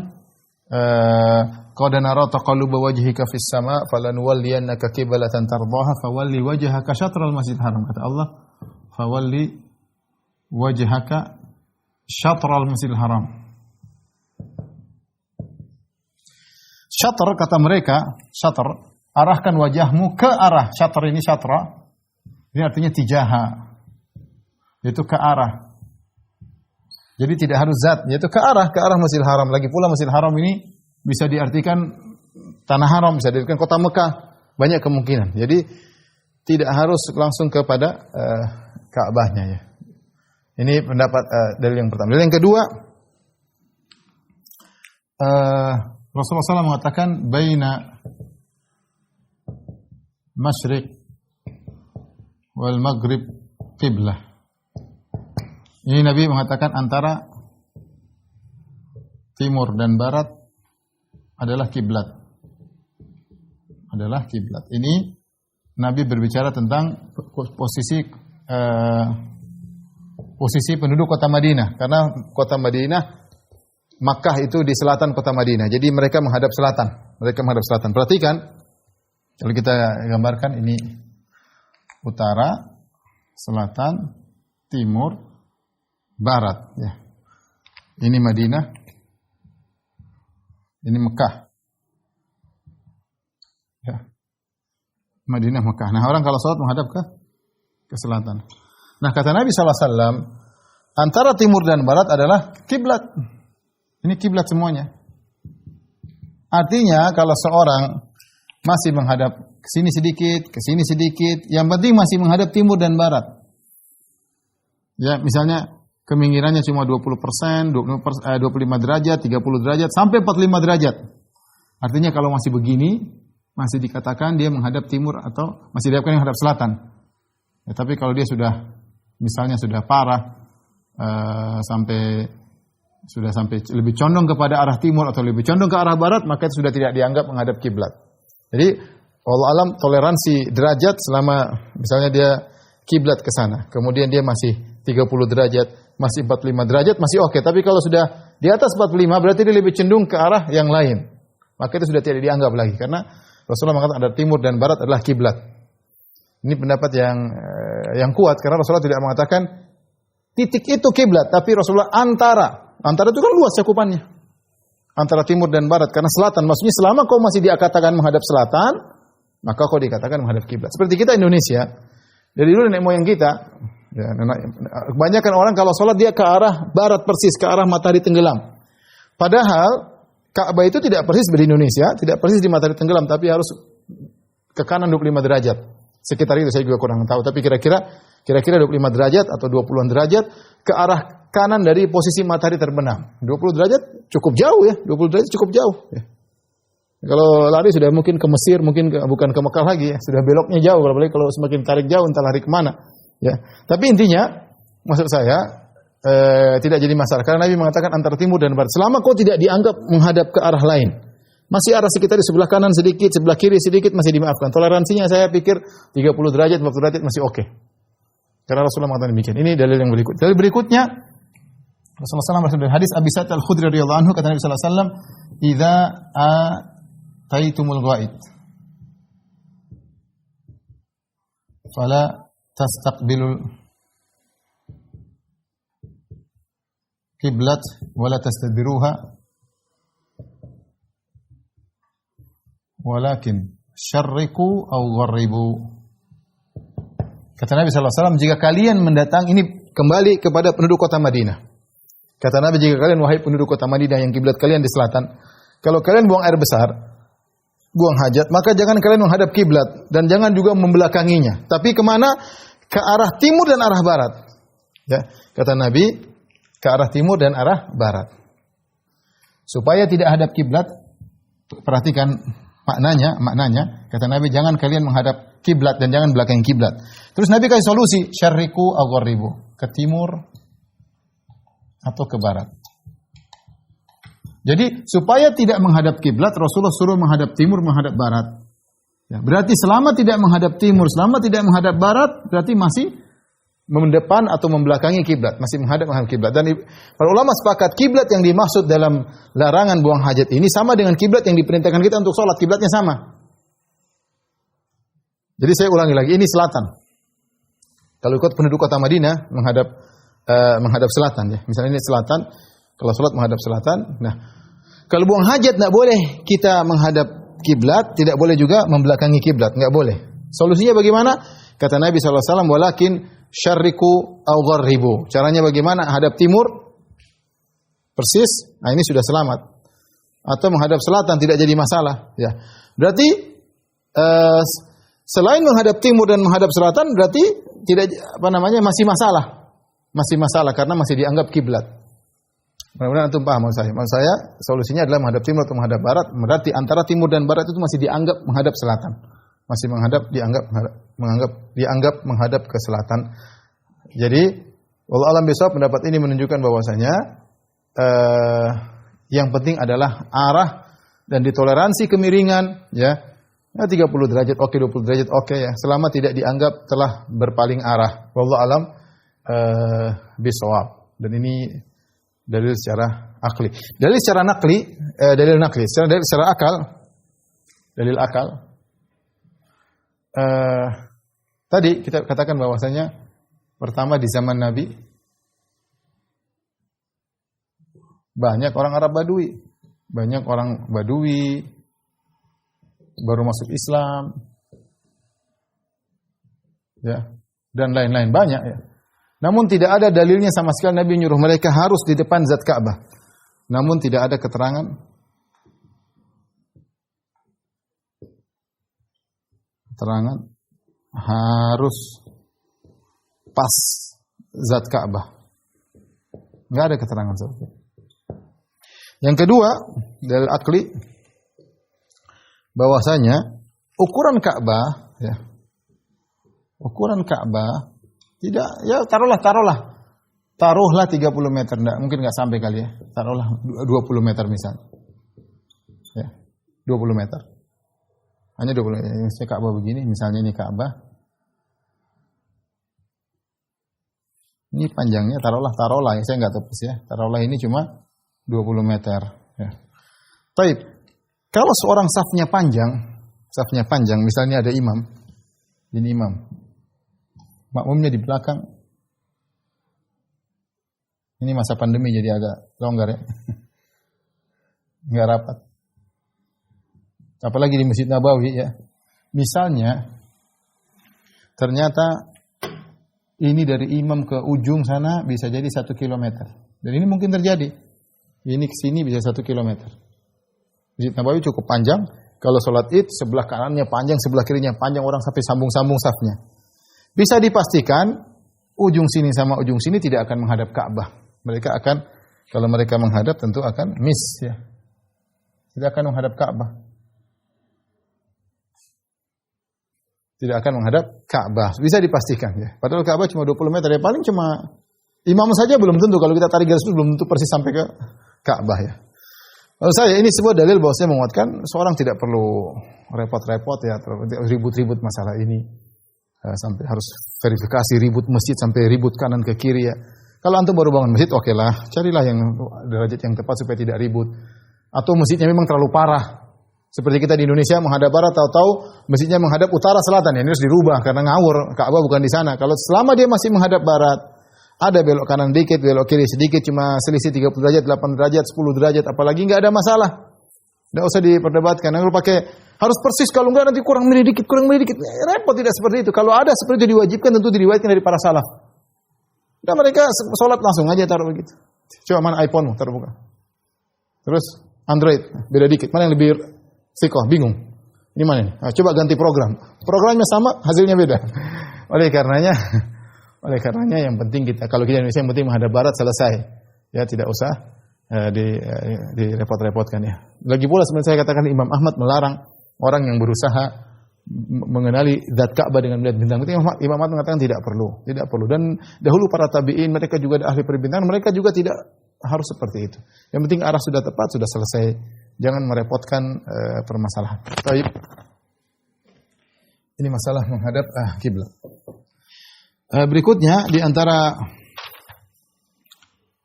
S3: qad nara taqalluba wajhika fis sama' falanuwalliyannaka qiblatan tardaha fawalli wajhaka syatral masjidil haram. Kata Allah, fawalli wajhaka syatral masjidil haram. Syatr kata mereka, syatr, arahkan wajahmu ke arah. Syatr ini syatra. Ini artinya tijaha. Yaitu ke arah. Jadi tidak harus zat, yaitu ke arah Masjidil Haram. Lagi pula Masjidil Haram ini bisa diartikan tanah haram, bisa diartikan kota Mekah. Banyak kemungkinan. Jadi tidak harus langsung kepada Ka'bahnya ya. Ini pendapat dalil yang pertama. Dalil yang kedua, Rasulullah SAW mengatakan baina masyriq wal maghrib qiblah. Ini Nabi mengatakan antara timur dan barat adalah kiblat. Adalah kiblat. Ini Nabi berbicara tentang posisi penduduk kota Madinah, karena kota Madinah Makkah itu di selatan kota Madinah. Jadi mereka menghadap selatan. Perhatikan, kalau kita gambarkan ini utara, selatan, timur, barat. Ya. Ini Madinah, ini Mekah. Ya. Madinah, Mekah. Nah orang kalau sholat menghadap ke selatan. Nah kata Nabi SAW, antara timur dan barat adalah kiblat. Ini kiblat semuanya. Artinya kalau seorang masih menghadap ke sini sedikit, yang penting masih menghadap timur dan barat. Ya, misalnya keminggirannya cuma 20%, 25 derajat, 30 derajat, sampai 45 derajat. Artinya kalau masih begini, masih dikatakan dia menghadap timur atau masih dikatakan menghadap selatan. Ya, tapi kalau dia sudah, misalnya sudah parah, sampai lebih condong kepada arah timur atau lebih condong ke arah barat, maka itu sudah tidak dianggap menghadap kiblat. Jadi, wallahu alam toleransi derajat selama misalnya dia kiblat ke sana, kemudian dia masih 30 derajat, masih 45 derajat, masih oke. Tapi kalau sudah di atas 45, berarti dia lebih cenderung ke arah yang lain. Maka itu sudah tidak dianggap lagi, karena Rasulullah mengatakan ada timur dan barat adalah kiblat. Ini pendapat yang kuat, karena Rasulullah tidak mengatakan titik itu kiblat, tapi Rasulullah antara itu kan luas cakupannya. Antara timur dan barat, karena selatan. Maksudnya selama kau masih dikatakan menghadap selatan, maka kau dikatakan menghadap kiblat. Seperti kita Indonesia, dari dulu nenek moyang kita, Ya, kebanyakan orang kalau sholat dia ke arah barat persis, ke arah matahari tenggelam. Padahal Ka'bah itu tidak persis di Indonesia, tidak persis di matahari tenggelam, tapi harus ke kanan 25 derajat. Sekitar itu saya juga kurang tahu, tapi kira-kira 25 derajat atau 20-an derajat ke arah kanan dari posisi matahari terbenam. 20 derajat cukup jauh ya, 20 derajat cukup jauh ya. Kalau lari sudah mungkin ke Mesir, mungkin bukan ke Mekah lagi ya, sudah beloknya jauh, apalagi kalau semakin tarik jauh entah lari kemana. Ya, tapi intinya maksud saya tidak jadi masalah karena Nabi mengatakan antara timur dan barat. Selama kau tidak dianggap menghadap ke arah lain, masih arah sekitar di sebelah kanan sedikit, sebelah kiri sedikit masih dimaafkan. Toleransinya saya pikir 30 derajat, 40 derajat masih oke. Karena Rasulullah mengatakan demikian. Ini dalil yang berikut. Dalil berikutnya Rasulullah SAW bersabda hadis Abi Sa'id Al-Khudri radhiyallahu anhu kata Nabi sallallahu alaihi wasallam, "Idza ataitumul ghaid fala tastaqbilul kiblat wala tastadbiruha walakin syarriku aw gharribu." Kata Nabi sallallahu alaihi wasallam, jika kalian mendatang, ini kembali kepada penduduk kota Madinah. Kata Nabi, jika kalian wahai penduduk kota Madinah yang kiblat kalian di selatan, kalau kalian buang air besar, buang hajat, maka jangan kalian menghadap kiblat dan jangan juga membelakanginya. Tapi kemana? Ke arah timur dan arah barat. Ya, kata Nabi, ke arah timur dan arah barat. Supaya tidak hadap kiblat, perhatikan maknanya, kata Nabi, jangan kalian menghadap kiblat dan jangan belakangi kiblat. Terus Nabi kasih solusi, syarriku aw gharribu, ke timur atau ke barat. Jadi supaya tidak menghadap kiblat, Rasulullah suruh menghadap timur, menghadap barat. Ya, berarti selama tidak menghadap timur, selama tidak menghadap barat, berarti masih mendepan atau membelakangi kiblat, masih menghadap kiblat. Dan para ulama sepakat kiblat yang dimaksud dalam larangan buang hajat ini sama dengan kiblat yang diperintahkan kita untuk sholat, kiblatnya sama. Jadi saya ulangi lagi, ini selatan. Kalau ikut penduduk kota Madinah menghadap selatan ya. Misalnya ini selatan, kalau sholat menghadap selatan. Nah, kalau buang hajat tidak boleh kita menghadap kiblat, tidak boleh juga membelakangi kiblat, enggak boleh. Solusinya bagaimana? Kata Nabi SAW, walakin syarriku aw gharribu. Caranya bagaimana? Hadap timur, persis, nah ini sudah selamat. Atau menghadap selatan, tidak jadi masalah. Ya. Berarti, selain menghadap timur dan menghadap selatan, berarti tidak masih masalah. Masih masalah, karena masih dianggap kiblat. Mudah-mudahan antum paham maksud saya. Maksud saya, solusinya adalah menghadap timur atau menghadap barat. Berarti antara timur dan barat itu masih dianggap menghadap selatan. Masih dianggap menghadap ke selatan. Jadi, wallahu a'lam bishawab, pendapat ini menunjukkan bahwasanya yang penting adalah arah dan ditoleransi kemiringan, ya. 30 derajat oke, 20 derajat oke ya. Selama tidak dianggap telah berpaling arah. Wallahu a'lam bishawab. Dan ini dalil secara akli. Dalil secara nakli, dalil secara akal. Dalil akal. Tadi kita katakan bahwasanya pertama di zaman Nabi banyak orang Arab Badui, banyak orang Badui baru masuk Islam, ya, dan lain-lain banyak ya. Namun tidak ada dalilnya sama sekali Nabi nyuruh mereka harus di depan zat Ka'bah. Namun tidak ada keterangan harus pas zat Ka'bah. Enggak ada keterangan seperti itu. Yang kedua, dalil akli bahwasanya ukuran Ka'bah ya. Ukuran Ka'bah tidak ya taruhlah 30 meter, mungkin enggak sampai kali ya. Taruhlah 20 meter misalnya. Ya, 20 meter. Hanya 20 meter. Ini Ka'bah begini, misalnya ini Ka'bah. Ini panjangnya taruhlah ya, saya enggak tahu persis ya. Taruhlah ini cuma 20 meter ya. Baik. Kalau seorang safnya panjang, misalnya ada imam. Ini imam. Makmumnya di belakang. Ini masa pandemi jadi agak longgar ya. Enggak rapat. Apalagi di Masjid Nabawi ya. Misalnya ternyata Ini dari imam ke ujung sana bisa jadi 1 kilometer. Dan ini mungkin terjadi. Ini ke sini bisa 1 kilometer. Masjid Nabawi cukup panjang. Kalau sholat id, sebelah kanannya panjang, sebelah kirinya panjang, orang sampai sambung-sambung safnya. Bisa dipastikan, ujung sini sama ujung sini tidak akan menghadap Ka'bah. Mereka akan, kalau mereka menghadap tentu akan miss, ya. Tidak akan menghadap Ka'bah. Tidak akan menghadap Ka'bah. Bisa dipastikan, ya. Padahal Ka'bah cuma 20 meter, ya. Paling cuma imam saja belum tentu. Kalau kita tarik garis itu belum tentu persis sampai ke Ka'bah, ya. Menurut saya ini sebuah dalil bahwa saya menguatkan seorang tidak perlu repot-repot, ya, ribut-ribut masalah ini. Sampai harus verifikasi, ribut masjid sampai ribut kanan ke kiri, ya. Kalau antum baru bangun masjid, oke lah, carilah yang derajat yang tepat supaya tidak ribut. Atau masjidnya memang terlalu parah. Seperti kita di Indonesia menghadap barat, tahu-tahu masjidnya menghadap utara selatan, ya, ini harus dirubah karena ngawur, Ka'bah bukan di sana. Kalau selama dia masih menghadap barat, ada belok kanan dikit, belok kiri sedikit, cuma selisih 30 derajat, 8 derajat, 10 derajat, apalagi enggak ada masalah. Enggak usah diperdebatkan. Kalau pakai harus persis, kalau enggak nanti kurang milih dikit. Repot, tidak seperti itu. Kalau ada seperti itu diwajibkan, tentu diriwayatkan dari para salaf. Dan mereka sholat langsung aja taruh begitu. Coba mana iPhone-mu, taruh buka. Terus Android, beda dikit. Mana yang lebih sikoh, bingung. Ini mana nih? Nah, coba ganti program. Programnya sama, hasilnya beda. Oleh karenanya yang penting kita, kalau kita Indonesia yang penting menghadap barat selesai. Ya, tidak usah direpot-repotkan, ya. Lagi pula sebenarnya saya katakan Imam Ahmad melarang orang yang berusaha mengenali zat Ka'bah dengan melihat bintang. Imam Ahmad mengatakan tidak perlu. Dan dahulu para tabi'in mereka juga ada ahli perbintangan, mereka juga tidak harus seperti itu. Yang penting arah sudah tepat, sudah selesai. Jangan merepotkan permasalahan. Baik. Ini masalah menghadap kiblat. Berikutnya di antara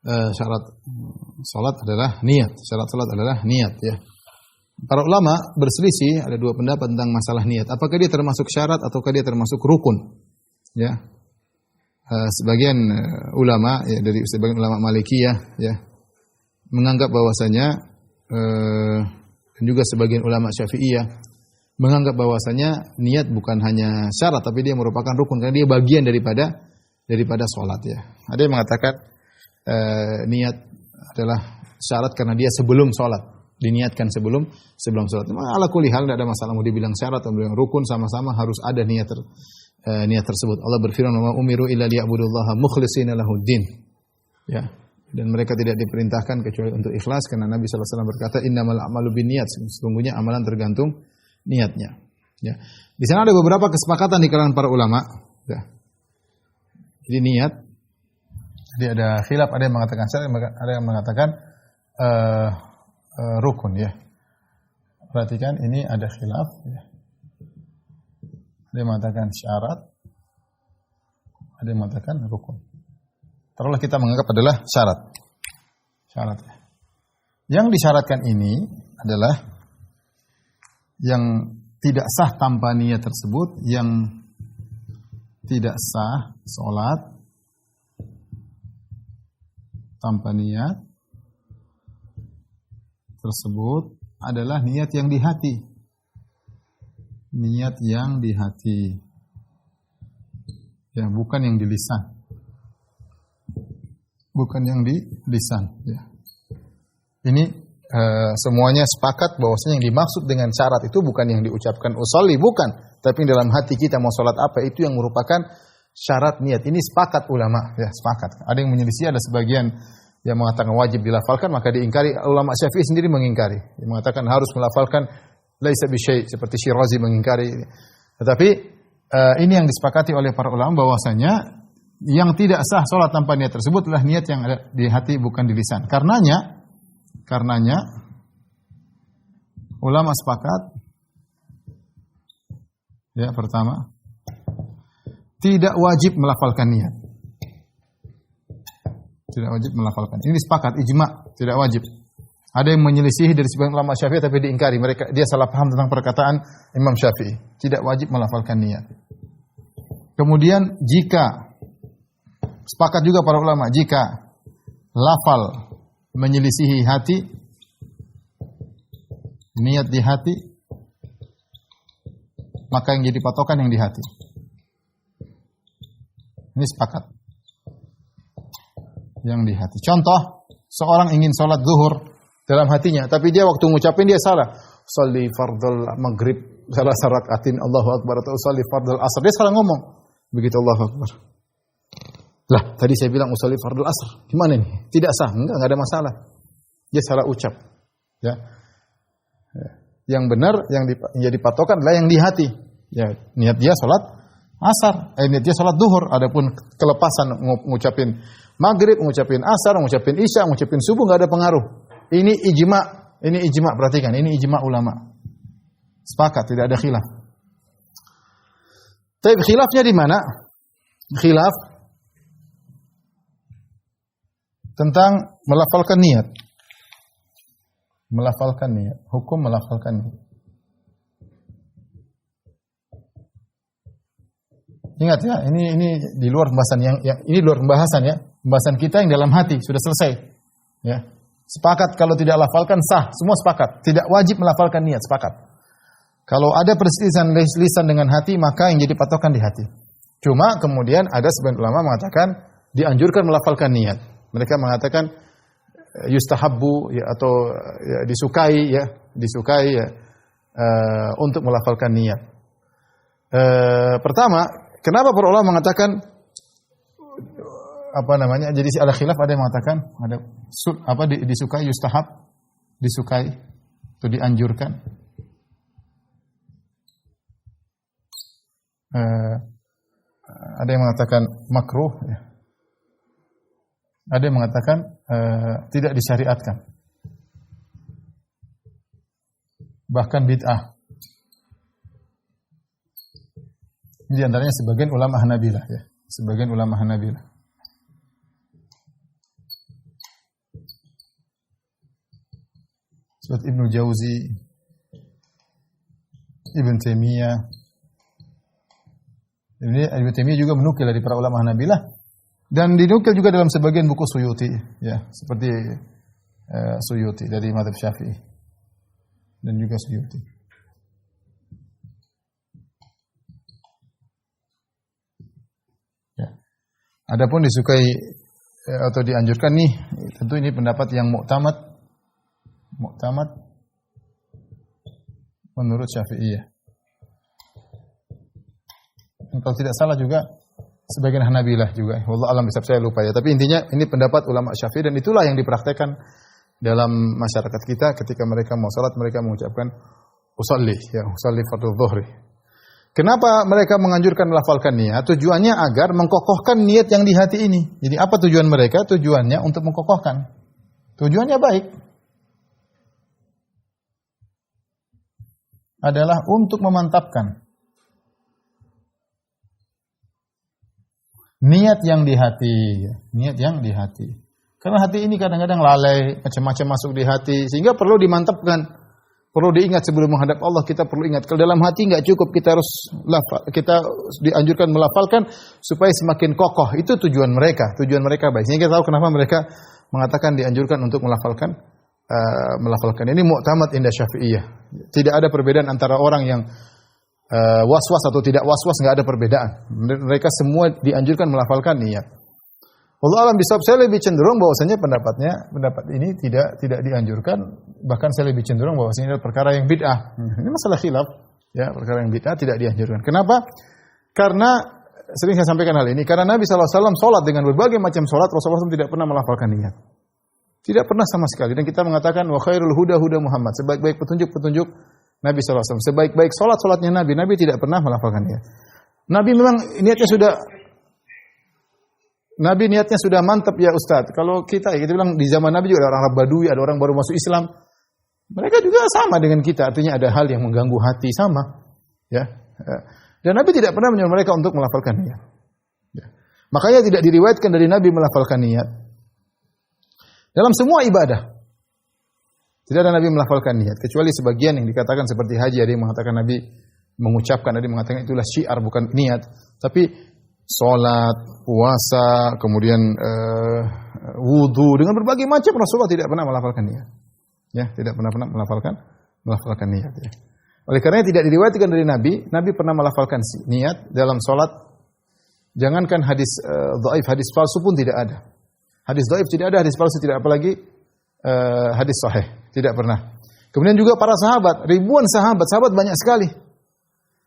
S3: syarat salat adalah niat. Syarat salat adalah niat, ya. Para ulama berselisih, ada dua pendapat tentang masalah niat. Apakah dia termasuk syarat ataukah dia termasuk rukun? Ya. Sebagian ulama, ya, dari sebagian ulama Malikiyah, ya, menganggap bahwasanya dan juga sebagian ulama Syafi'iyah menganggap bahwasanya niat bukan hanya syarat tapi dia merupakan rukun karena dia bagian daripada salat, ya. Ada yang mengatakan niat adalah syarat karena dia sebelum salat, diniatkan sebelum salat. Ala kulli hal tidak ada masalah mau dibilang syarat atau dibilang rukun, sama-sama harus ada niat tersebut. Allah berfirman, "Wa umiru illa liya'budullaha mukhlishina lahuddin." Ya. Dan mereka tidak diperintahkan kecuali untuk ikhlas karena Nabi sallallahu alaihi wasallam berkata, "Innamal a'malu binniyat." Sesungguhnya amalan tergantung niatnya. Ya. Di sana ada beberapa kesepakatan di kalangan para ulama. Ya. Jadi niat, jadi ada khilaf, ada yang mengatakan syarat, ada yang mengatakan rukun, ya. Perhatikan ini ada khilaf, ya. Ada yang mengatakan syarat, ada yang mengatakan rukun. Taruhlah kita menganggap adalah syarat. Syarat. Yang disyaratkan ini adalah yang tidak sah tanpa niat tersebut, yang tidak sah salat tanpa niat tersebut adalah niat yang di hati. Niat yang di hati. Ya, bukan yang di lisan. Bukan yang di lisan, ya. Ini semuanya sepakat bahwasanya yang dimaksud dengan syarat itu bukan yang diucapkan usolli, bukan, tapi dalam hati kita mau salat apa itu yang merupakan syarat niat. Ini sepakat ulama, ya, sepakat. Ada yang menyelisih, ada sebagian yang mengatakan wajib dilafalkan, maka diingkari. Ulama Syafi'i sendiri mengingkari, yang mengatakan harus melafalkan laisa bisyai, seperti Syirazi mengingkari. Tetapi ini yang disepakati oleh para ulama bahwasanya yang tidak sah salat tanpa niat tersebut adalah niat yang ada di hati bukan di lisan. Karenanya ulama sepakat, ya, pertama tidak wajib melafalkan niat. Tidak wajib melafalkan. Ini sepakat ijma, tidak wajib. Ada yang menyelisihi dari sebagian ulama Syafi'i tapi diingkari, dia salah paham tentang perkataan Imam Syafi'i. Tidak wajib melafalkan niat. Kemudian sepakat juga para ulama, jika lafal menyelisihi hati, niat di hati, maka yang jadi patokan yang di hati. Ini sepakat. Yang di hati. Contoh, seorang ingin sholat zuhur dalam hatinya, tapi dia waktu ngucapin dia salah. Sholli fardal maghrib salah rakaatin Allahu akbar atau sholli fardal asr. Dia salah ngomong. Begitu Allahu akbar. Lah, tadi saya bilang usolli fardal asr. Gimana nih? Tidak sah. Enggak ada masalah. Dia salah ucap. Ya. Yang benar yang jadi patokan adalah yang di hati. Ya, niat dia salat asar, niat dia salat zuhur. Adapun kelepasan ngucapin maghrib, ngucapin asar, ngucapin isya, ngucapin subuh enggak ada pengaruh. Ini ijma, perhatikan, ini ijma ulama. Sepakat, tidak ada khilaf. Tapi khilafnya di mana? Khilaf tentang melafalkan niat. Melafalkan niat, hukum melafalkan niat. Ingat ya, ini di luar pembahasan yang ini luar pembahasan ya. Pembahasan kita yang dalam hati sudah selesai. Ya. Sepakat kalau tidak lafalkan sah, semua sepakat. Tidak wajib melafalkan niat, sepakat. Kalau ada perselisihan lisan dengan hati, maka yang jadi patokan di hati. Cuma kemudian ada sebagian ulama mengatakan dianjurkan melafalkan niat. Mereka mengatakan yustahabbu ya, atau ya, disukai ya untuk melafalkan niat. Pertama, kenapa para ulama mengatakan apa namanya? Jadi ada khilaf, ada yang mengatakan ada disukai yustahab, disukai atau dianjurkan. Ada yang mengatakan makruh ya. Ada yang mengatakan tidak disyariatkan. Bahkan bid'ah. Di antaranya sebagian ulama Hanabilah ya, sebagian ulama Hanabilah. Seperti Ibnu Jauzi, Ibn Taimiyah. Ibn Taimiyah juga menukil dari para ulama Hanabilah. Dan dinukil juga dalam sebagian buku Suyuti, ya, seperti Suyuti dari mazhab Syafi'i dan juga Suyuti. Ya. Adapun disukai atau dianjurkan nih, tentu ini pendapat yang muktamad menurut Syafi'iyah. Kalau tidak salah juga sebagian Hanabilah juga. Wallahu alam bisawab, saya lupa ya. Tapi intinya ini pendapat ulama Syafi'i dan itulah yang dipraktekkan dalam masyarakat kita ketika mereka mau salat, mereka mengucapkan usolli fardhu dhuhri. Kenapa mereka menganjurkan melafalkan niat? Tujuannya agar mengkokohkan niat yang di hati ini. Jadi apa tujuan mereka? Tujuannya untuk mengkokohkan. Tujuannya baik. Adalah untuk memantapkan niat yang di hati, niat yang di hati. Karena hati ini kadang-kadang lalai, macam-macam masuk di hati, sehingga perlu dimantapkan, perlu diingat sebelum menghadap Allah. Kita perlu ingat. Kalau dalam hati nggak cukup, kita harus kita dianjurkan melafalkan supaya semakin kokoh. Itu tujuan mereka baik. Sehingga kita tahu kenapa mereka mengatakan dianjurkan untuk melafalkan. Ini mu'tamad inda Syafi'iyah. Tidak ada perbedaan antara orang yang was-was atau tidak was-was, nggak ada perbedaan. Mereka semua dianjurkan melafalkan niat. Wallahu alam bisawab, saya lebih cenderung bahwasanya pendapat ini tidak dianjurkan, bahkan saya lebih cenderung bahwasanya ini adalah perkara yang bid'ah. Ini masalah khilaf, ya, perkara yang bid'ah tidak dianjurkan. Kenapa? Karena sering saya sampaikan hal ini, karena Nabi SAW sholat dengan berbagai macam sholat, Rasulullah SAW tidak pernah melafalkan niat. Tidak pernah sama sekali. Dan kita mengatakan wa khairul huda Muhammad, sebaik-baik petunjuk Nabi SAW. Sebaik-baik sholatnya Nabi tidak pernah melafalkan niat. Nabi memang niatnya sudah mantap ya Ustaz. Kalau kita bilang di zaman Nabi juga ada orang Arab Badui, ada orang baru masuk Islam. Mereka juga sama dengan kita. Artinya ada hal yang mengganggu hati sama. Ya. Dan Nabi tidak pernah menyuruh mereka untuk melafalkan niat. Ya. Makanya tidak diriwayatkan dari Nabi melafalkan niat. Dalam semua ibadah. Tidak ada Nabi melafalkan niat. Kecuali sebagian yang dikatakan seperti haji. Ada yang mengatakan Nabi mengucapkan. Ada yang mengatakan itulah syiar bukan niat. Tapi sholat, puasa, kemudian wudu. Dengan berbagai macam Rasulullah tidak pernah melafalkan niat. Ya, tidak pernah melafalkan niat. Ya. Oleh karena tidak diriwayatkan dari Nabi pernah melafalkan niat dalam sholat Jangankan hadis dhaif, hadis palsu pun tidak ada. Hadis dhaif tidak ada, hadis palsu tidak, apalagi hadis sahih, tidak pernah. Kemudian juga para sahabat, ribuan sahabat banyak sekali.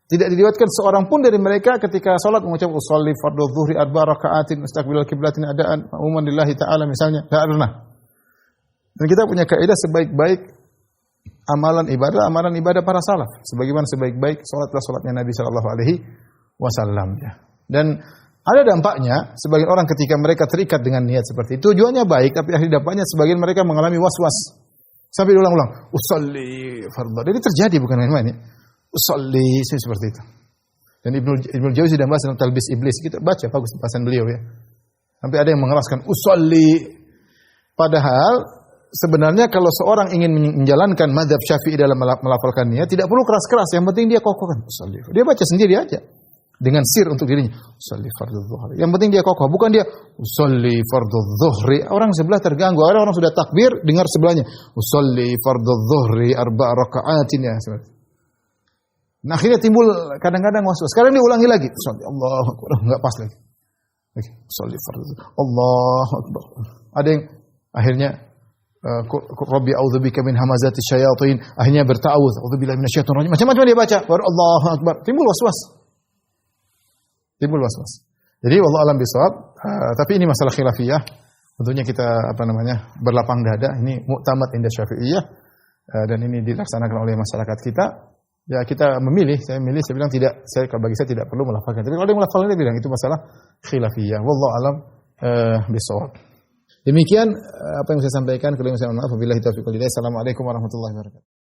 S3: Tidak diriwayatkan seorang pun dari mereka ketika salat mengucap usolli fardhu dzuhri arba'a raka'atin mustaqbilal qiblatin adaan ma'muman lillahi ta'ala misalnya. Tidak pernah. Dan kita punya kaidah sebaik-baik amalan ibadah para salaf. Sebagaimana sebaik-baik salatnya Nabi sallallahu alaihi wasallam. Dan ada dampaknya sebagian orang ketika mereka terikat dengan niat seperti itu, tujuannya baik, tapi akhir dampaknya sebagian mereka mengalami was-was. Sampai ulang-ulang, usolli fardhu. Jadi terjadi bukan main-main ya. Usolli seperti itu. Dan Ibnu Jauzi dan bahas dalam Talbis Iblis, kita baca bagus bahasan beliau ya. Sampai ada yang mengeraskan usolli. Padahal sebenarnya kalau seorang ingin menjalankan mazhab Syafi'i dalam melafalkan niat, tidak perlu keras-keras, yang penting dia kokohkan usolli. Dia baca sendiri aja. Dengan sir untuk dirinya, usolli fardhu dzuhri. Yang penting dia kokoh, bukan dia usolli fardhu dzuhri. Orang sebelah terganggu, ada orang sudah takbir, dengar sebelahnya usolli fardhu dzuhri arba'a raka'atin ya. Nah, akhirnya timbul kadang-kadang was-was. Sekarang diulangi lagi, usolli Allahu akbar, enggak pas lagi. Usolli fardhu Allahu akbar. Ada yang akhirnya Rabbi a'udzubika min hamazati syayatin, akhirnya berta'awudz, a'udzubillahi minasyaitonir rajim. Macam-macam dia baca, baru Allahu akbar, timbul was-was. Jadi wallahu alam bisawab, tapi ini masalah khilafiyah. Tentunya kita berlapang dada, ini mu'tamad inda Syafi'iyah, dan ini dilaksanakan oleh masyarakat kita. Ya kita memilih, saya bilang tidak, bagi saya tidak perlu melafalkan. Tapi kalau ada yang melafalkan, dia bilang itu masalah khilafiyah. Wallahu alam bisawab. Demikian apa yang saya sampaikan. Kalau yang saya mohon maaf, wabillahi taufiq wal hidayah. Assalamualaikum warahmatullahi wabarakatuh.